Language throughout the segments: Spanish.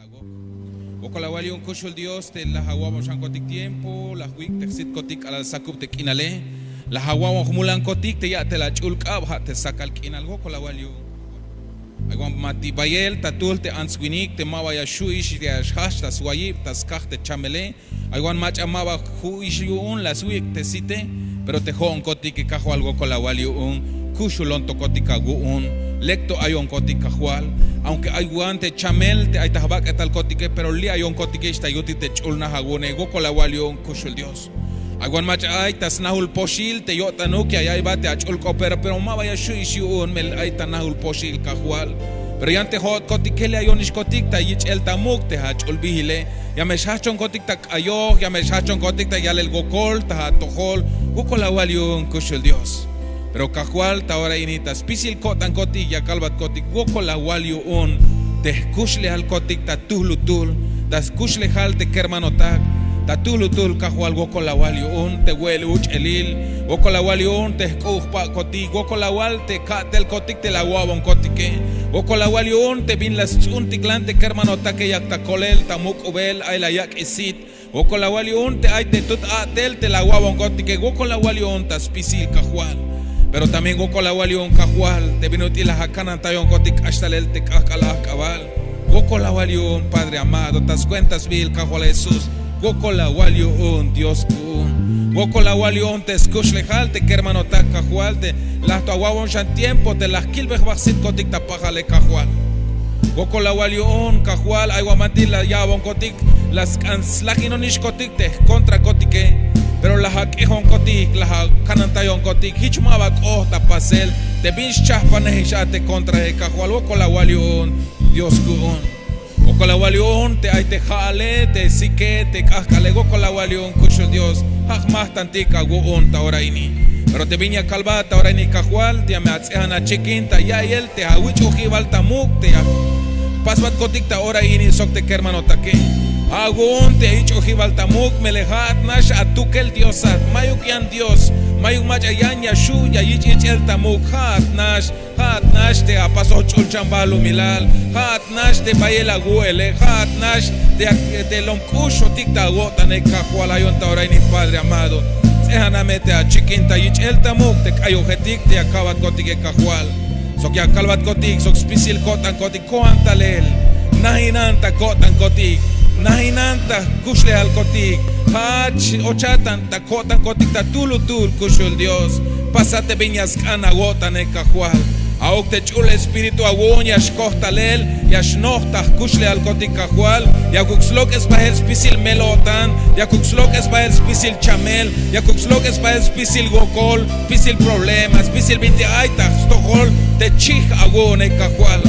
hagok. Okolawali un kushul Dios te la hawamo shankotik tiempo, la huik te sit kotik al sakup te kinale, la hawamo mulan kotik te ya te la chulkab ha te sakal kinal okolawali. Agwan mati bayel tatul te answinik te mawa ya shuish te ashhash tas wayib tas kah te chamele. Agwan mach amaba huish un las huik te site, pero te hon kotik kajo algo kolawali un kushulon to kotik agu un lecto ayon kotik kajual. Aunque hay guante chamel te hay tabak etal kotik pero li ayon kotik esta yuti te chulna hagune go kolawali un kushul Dios. Agwan mach ay tas nahul poshil te yota no que ay bate a chul kopera pero ma vaya shuish un mel ay ta nahul poshil kajual. Pero ya ante hot kotik le ayonish kotik ta yich el tamuk te ha chul bihile ya me shachon kotik ta ayo ya me shachon kotik ta yal el gokol ta tohol go kolawali un kushul Dios. Pero kajual ta ahora initas pisil kotan kotik ya kalbat kotik go kolawali un te kushle al kotik ta tuhlutul das kushle hal te kermanotak ta tulutul kajual go kolawali un te huele uch elil go kolawali un te kupa kotik go kolawal te katel kotik te la guabon kotike go kolawali un te bin las untiklan te kermanotak yak ta kolel ta muk ubel ay la yak isit go kolawali un te ay te tut atel te la guabon kotike go kolawali un tas pisil kajual. Pero también go kolawali un kajual te vinuti la hakana tayon kotik hasta el te kakala cabal go kolawali un Padre amado tas cuentas vil kajual Jesús go kolawali un Dios un go kolawali un te escuch lejal te kermano tak kajual te las to aguabon shan tiempo te las kilbej basit kotik tapajale kajual go kolawali un kajual ay guamantil la yabon kotik las kanslaginonish kotik te contra kotike. Pero la hakejon kotik, la kanantayon kotik, hichumaba kohta pasel, te binch chahpanehishate contra el kajual, o kolawali un Dios kuun. O kolawali un te ay te jale, te sique, te kascale, go kolawali un kushul Dios, hajmah tantika guun ta ora ini. Pero te viña calvata ora ini kajual, te ameatzehana chiquinta, ya el te hawichu jibal tamuk, te pasbat kotik ta ora ini sok te kermano take. Agun te hicho jibal tamuk melehat nash atukel diosat mayuk yan Dios mayuk mach ayan yashu ya yich el tamuk hat nash te apaso chul chambalu milal hat nash te bayela guele hat nash te lomkusho tikta gota ne kajualayon ta oraini Padre amado sehanamete a chiquinta yich el tamuk te kayojetik te acabat kotik kajual sok ya kalbat kotik sok spisil kotan kotik koantalel nahinanta kotan kotik nahinanta kushle al kotik hach ochatan ta kotan kotik ta tulutul kushul Dios pasate viñas kana gota ne kajual auk te chul espíritu agun yash kohtalel yash nohta kushle al kotik kajual ya kukslok es bahel spisil melotan ya kukslok es bahel spisil chamel ya kukslok es bahel spisil gokol spisil problemas spisil 20 aita stohol te chih agun ne kajual.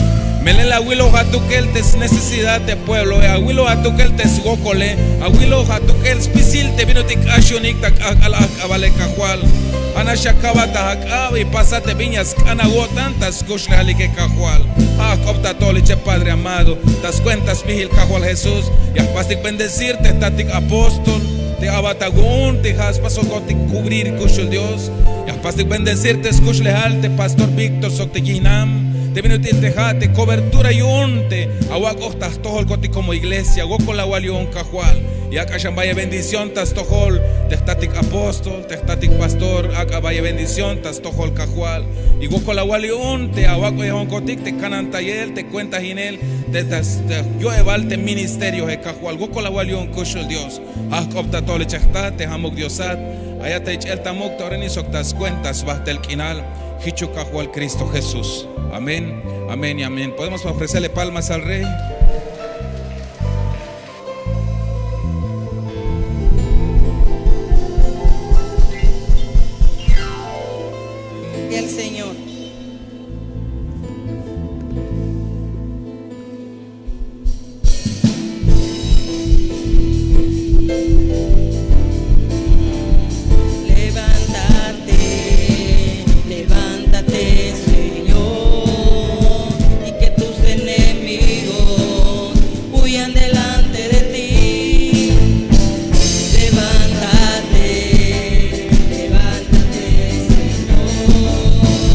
Melen abuelo hatukel tes necesidad de pueblo, abuelo hatukel tes gokole, abuelo hatukel spisil te vino tik ashonik tak akabale kajual. Ana shakaba tahakab y pasate viñas anagotan tas kushlali que kajual. Kopta toliche Padre amado, tas cuentas vigil kajual Jesús, y pastik bendecirte tatik apóstol, te abatagun, te has paso gotik cubrir kushul Dios, y pastik bendecirte escuchlehal te pastor Víctor Socteginam. Te vino te cobertura y unte aguacos tas tojol coti como iglesia goco la walion cajual y acá vaya bendición tas tojol te static apóstol te static pastor acá vaya bendición tas tojol cajual y goco la walion te aguaco y honcotic te canan taller te cuentas en él te yo evalte ministerio de cajual goco la walion kushul Dios opta tole chachta te hamuk diosat allá te el tamuk toreni soctas cuentas basta el quinal hichu cajual Cristo Jesús. Amén, amén y amén. Podemos ofrecerle palmas al Rey. Y el Señor. Levántate, Señor, y que tus enemigos huyan delante de ti. Levántate, Señor.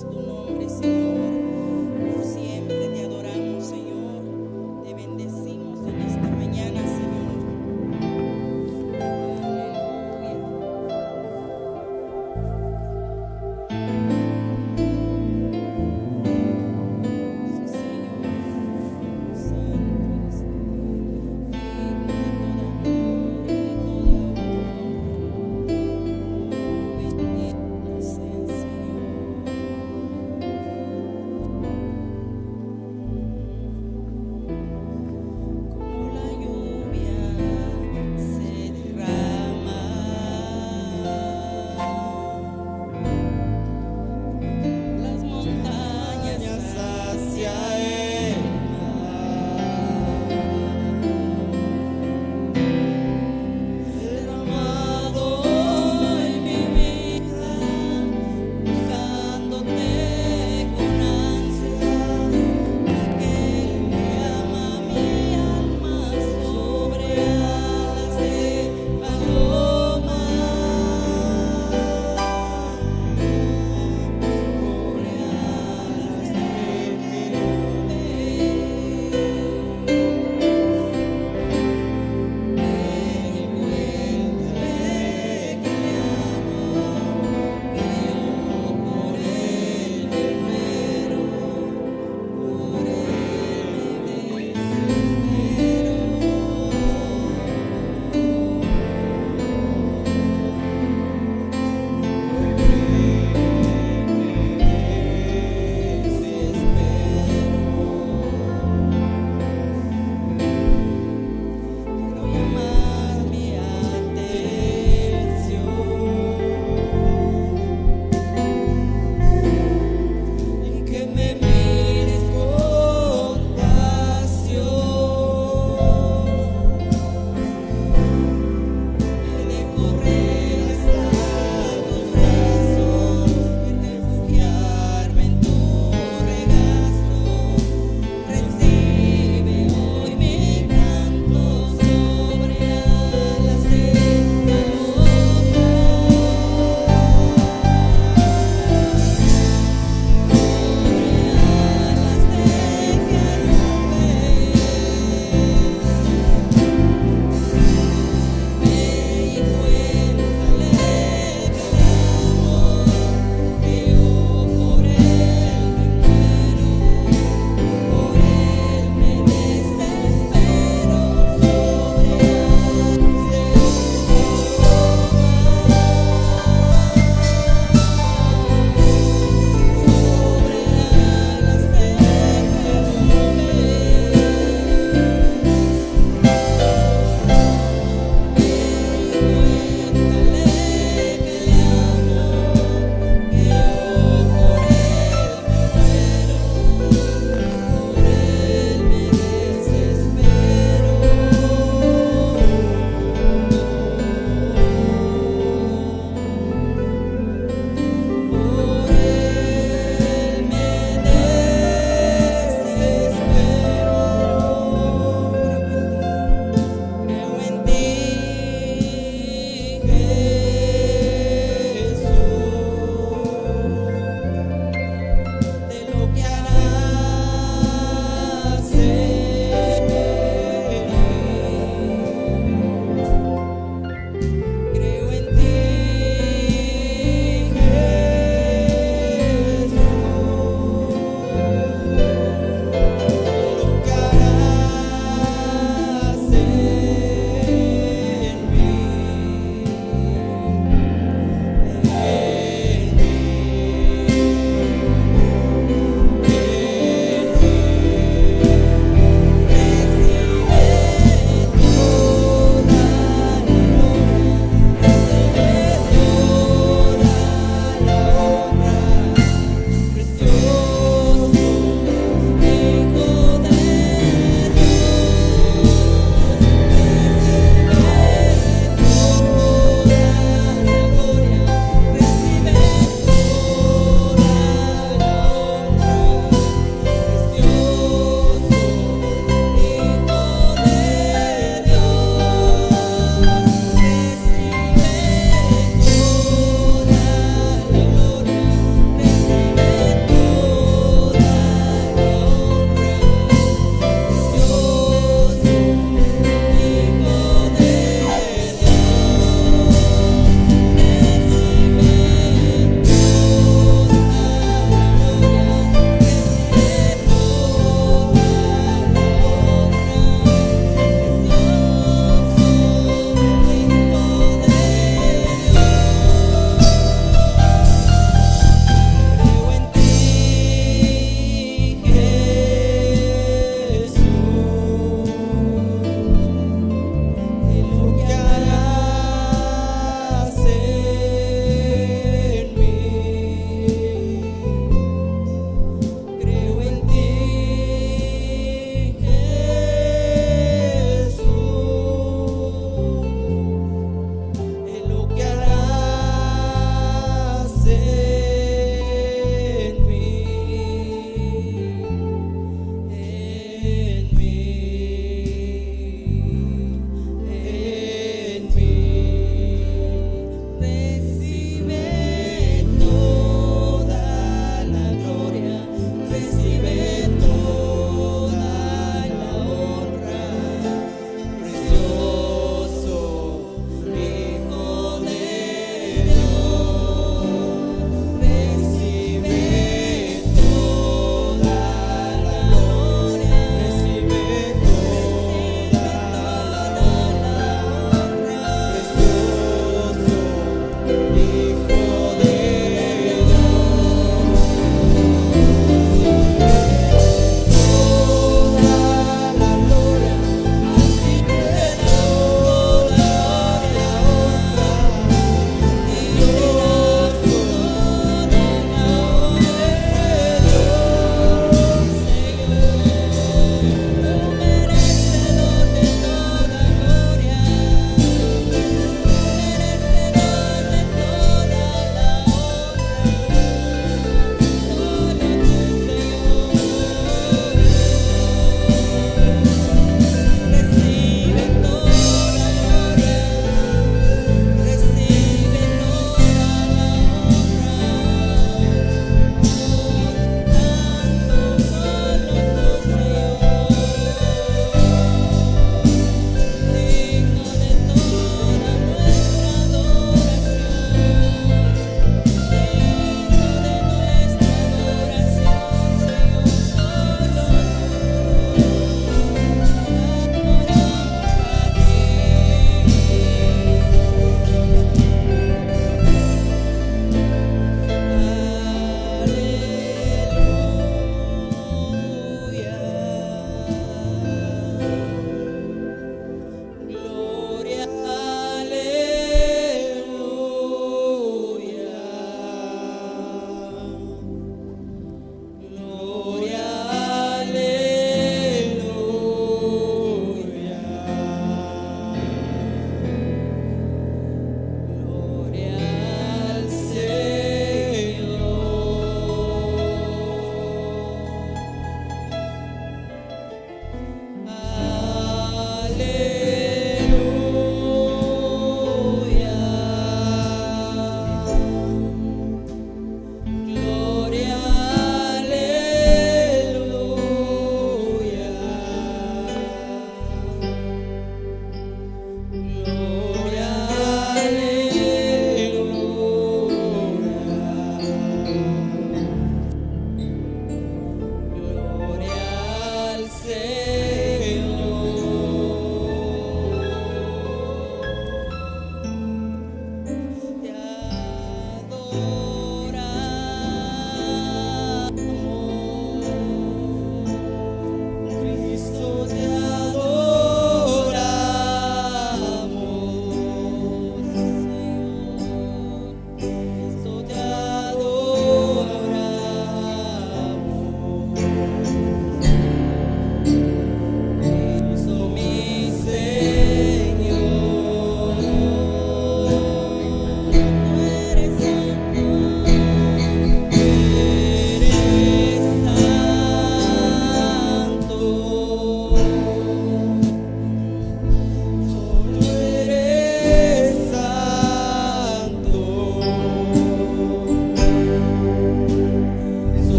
Exaltamos tu nombre, Señor. Por siempre te adoramos, Señor. Te bendecimos en esta mañana, Señor. Sí, Señor. Santo eres tú. Digno de toda gloria, de toda honra. Bendito seas, Señor.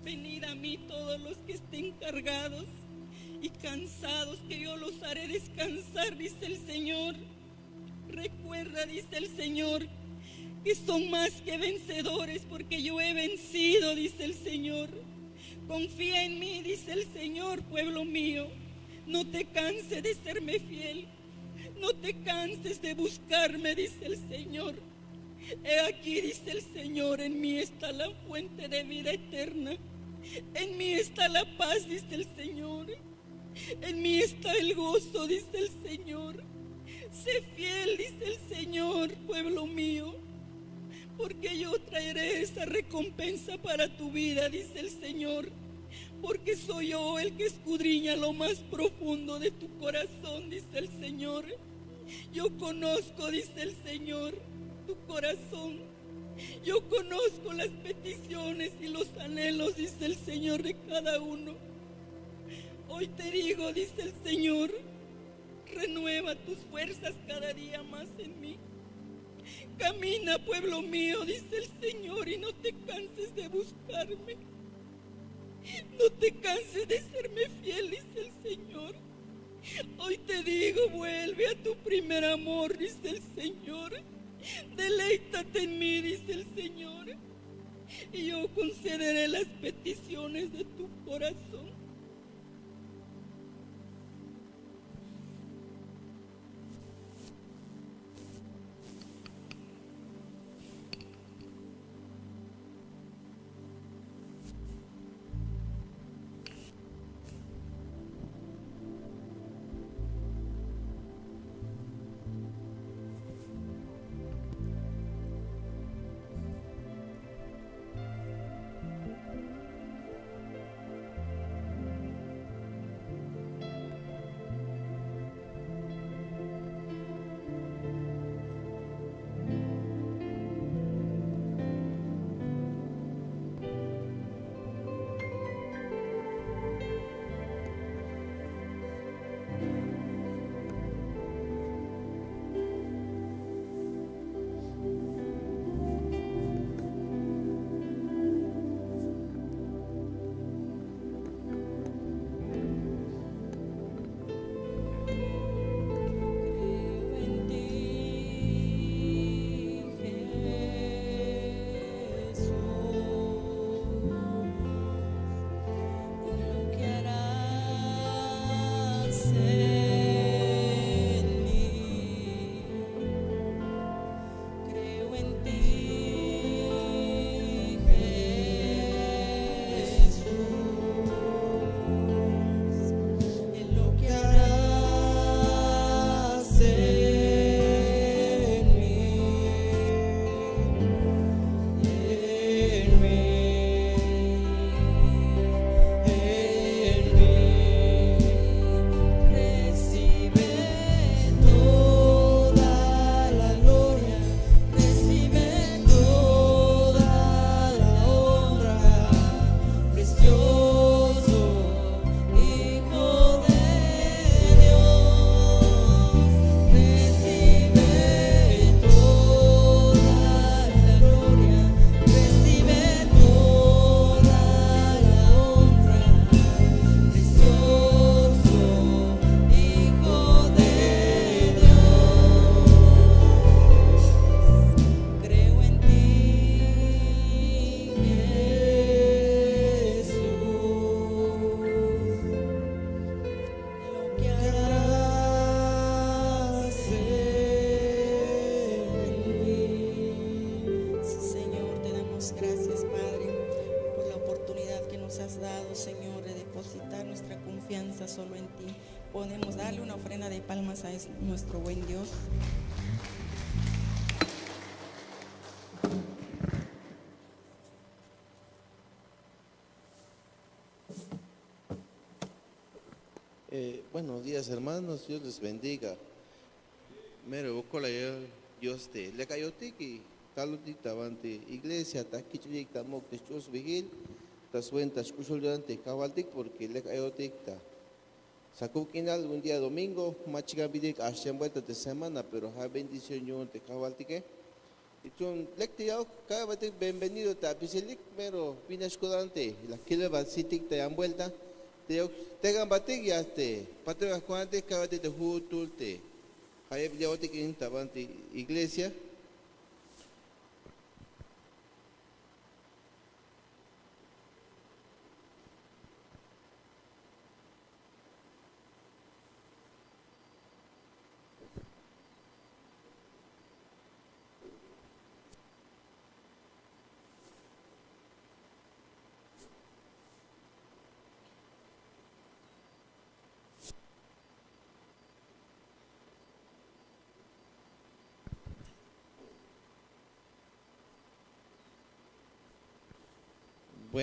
Venid a mí todos los que estén cargados y cansados, que yo los haré descansar, dice el Señor. Recuerda, dice el Señor, que son más que vencedores, porque yo he vencido, dice el Señor. Confía en mí, dice el Señor, pueblo mío. No te canses de serme fiel. No te canses de buscarme, dice el Señor. He aquí, dice el Señor, en mí está la fuente de vida eterna. En mí está la paz, dice el Señor. En mí está el gozo, dice el Señor. Sé fiel, dice el Señor, pueblo mío, porque yo traeré esa recompensa para tu vida, dice el Señor. Porque soy yo el que escudriña lo más profundo de tu corazón, dice el Señor. Yo conozco, dice el Señor, tu corazón. Yo conozco las peticiones y los anhelos, dice el Señor, de cada uno. Hoy te digo, dice el Señor, renueva tus fuerzas cada día más en mí. Camina, pueblo mío, dice el Señor, y no te canses de buscarme. No te canses de serme fiel, dice el Señor. Hoy te digo, vuelve a tu primer amor, dice el Señor. Deleítate en mí, dice el Señor, y yo concederé las peticiones de tu corazón. Padre, depositar nuestra confianza solo en ti. Podemos darle una ofrenda de palmas a nuestro buen Dios. Buenos días, hermanos, Dios les bendiga. Mero bocola Dios te le cayó tiki, talutik tavante iglesia, taquichulik tamok te chus vigil, tas cuentas cusulante cabaltik porque le cayó ticta. Sacó quinal un día domingo, machiga vidik hasta vuelta de semana, pero ha bendición yo te cabaltique. Y tú lecte ya, cada vez bienvenido te apiselik, pero vine escudante, la que le va a sitik te han vuelta. Tegan batik ya te, patria cuante cada vez te jutulte. Hayab ya otik in tabante iglesia.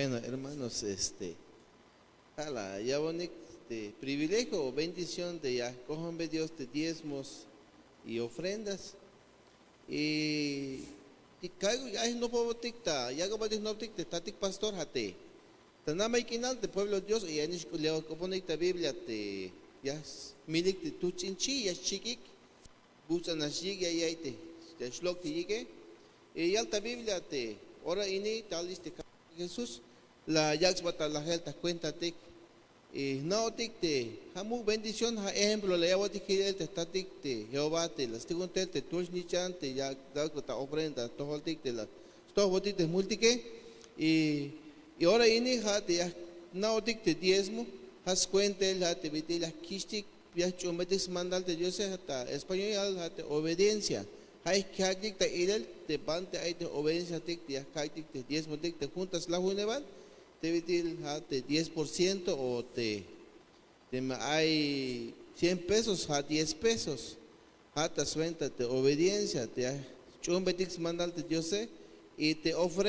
Bueno, hermanos, ya bonito privilegio o bendición de ya cojan Dios de diezmos y ofrendas y caigo ya no puedo ticta, ya como no ticta, tatic pastor hate, tanama ikinal de pueblo Dios y anish leo coponicta Biblia te ya milik de tu chinchi ya chiquik, busan ashig ya yaite, ya shlok te llegue y ya alta Biblia te ora ini talis te Jesús, la yax bata la helta cuenta tic y no tic te hamu bendición ha ejemplo la yawa tic el te static te Jehová te las tigun te tush ni chan te ya da ta ofrenda todo tic te la todo botit te multique y ahora ini ha te ya no tic te diezmo has cuenta el ha te viti la kistik ya chumetis mandal te Dios hasta español ha te obediencia. Hay que hacer te pante hay te obediencia tic te hacer te diezmo tic te juntas la juneval te vitil te 10% o te hay 100 pesos a 10 pesos hasta suelta te obediencia te chumbetic mandal te Dios y te ofrenda